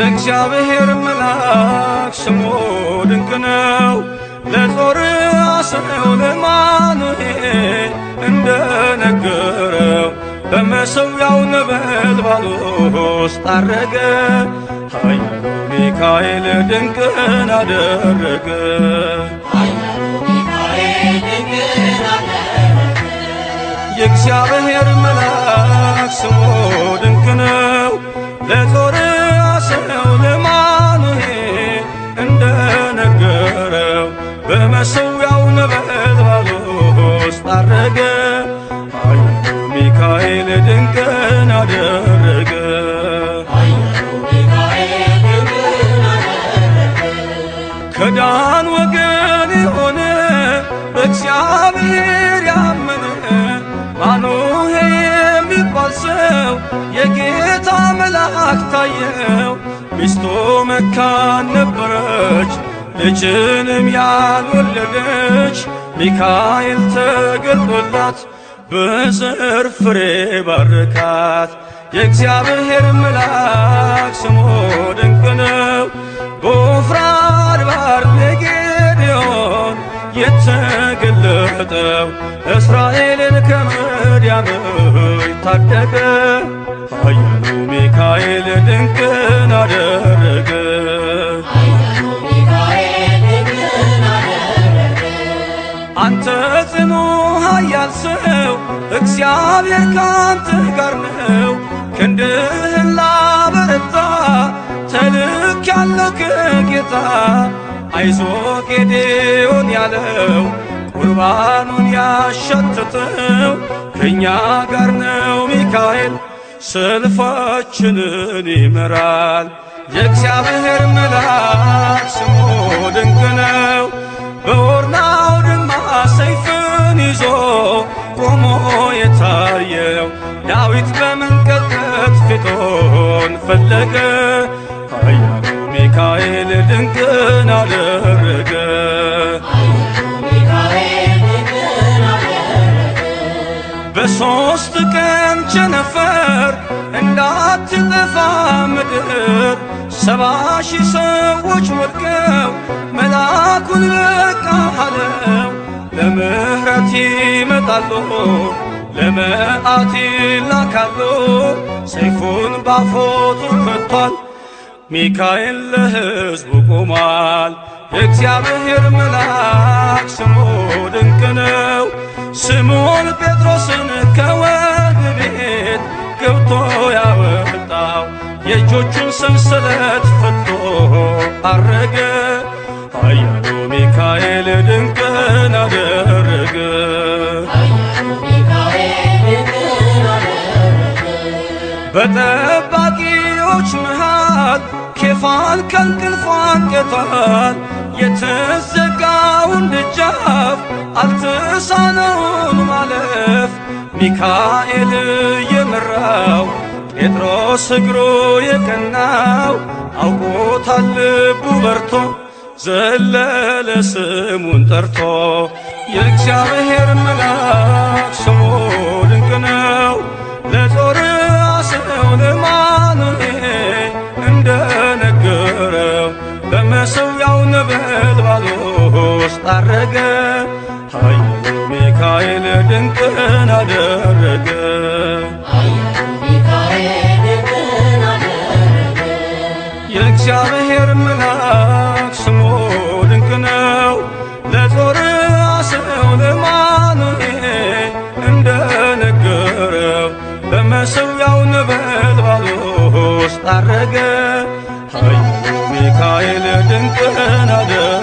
የእግዚአብሔር መልአክ ስሙ ድንቅ ነው። ለጦር አስረው ለአማኑኤል እንደነገረው በመሠዊያው ነበልባል ውስጥ አረገ። ኃያሉ ሚካኤል ድንቅን አደረገ። የእግዚአብሔር መልአክ ስሙ ድንቅ ነው። ለጦር አስረው ለአማኑኤል እንደነገረው በመሠዊያው ነበልባል ውስጥ አረገ። ኃያሉ ሚካኤል ድንቅን አደረገ። ከዳን ወገን የሆነ በእግዚአብሔር ያመነ ማኑሄ የሚባል ሰው የጌታ መልአክ ታየው። ሚስቱ መካን ነበረች፣ ልጅንም ያልወለደች። ሚካኤል ተገልጦላት በዘር ፍሬ ባረካት። የእግዚአብሔር መልአክ ስሙ ድንቅ ነው። በዖፍራ አድባር ለጌዴዎን የተገለጠው እስራኤልን ከምድያም ታደገ። ኃያሉ ሚካኤል ድንቅን አደረገ። አንተ ጽኑ ኃያል ሰው እግዚአብሔር ካንተ ጋር ነው። ክንድህን ላበረታ ተልኬአለሁ ከጌታ። አይዞ ጌዴዎን ያለው ቁርባኑን ያሸተተው ከእኛ ጋር ነው ሚካኤል ሰልፋችንን ይመራል። የእግዚአብሔር መልአክ ስሙ ድንቅ ነው። በኦርናው ድማ ሰይፍን ይዞ ቆሞ የታየው ዳዊት በመንቀጥቀጥ ፊቱን ፈለገ። ኃያሉ ሚካኤል ድንቅን አደረገ። በሦስት ቀን ቸነፈር እንዳትጠፋ ምድር 70,000 ሰዎች ወድቀው መልአኩን በቃ አለው። ለምሕረት ይመጣሉ፣ ለመዓት ይላካሉ። ሰይፉን ባፎቱ ከቷል፣ ሚካኤል ለሕዝቡ ቆሟል። የእግዚአብሔር መልአክ ስሙ ድንቅ ነው። ስምዖን ጴጥሮስን ከወህኒ ቤት ገብቶ ያወጣው የእጆቹን ሰንሰለት ፈቶ አረገ። ኃያሉ ሚካኤል ድንቅን አደረገ። በጠባቂዎች መሃል ኬፋን ከእንቅልፉ አንቅቷል። የተዘጋውን ደጃፍ አልተሳነውን ማለፍ ሚካኤል የመራው ጴጥሮስ እግሩ የቀናው አውቆታል ልቡ በርቶ ዘለለ ስሙን ጠርቶ። የእግዚአብሔር መልአክ ስሙ ድንቅ ነው። ለጦር አስረው ለአማኑኤል እንደነገረው በመሠዊያው ነበልባል ውስጥ አረገ። ኃያሉ ሚካኤል ድንቅን አደረገ። የእግዚአብሔር መልአክ ስሙ ድንቅ ነው። ለጦር አስረው ለአማኑኤል እንደነገረው በመሠዊያው ነበልባል ውስጥ አረገ። ኃያሉ ሚካኤል ድንቅን አደረገ።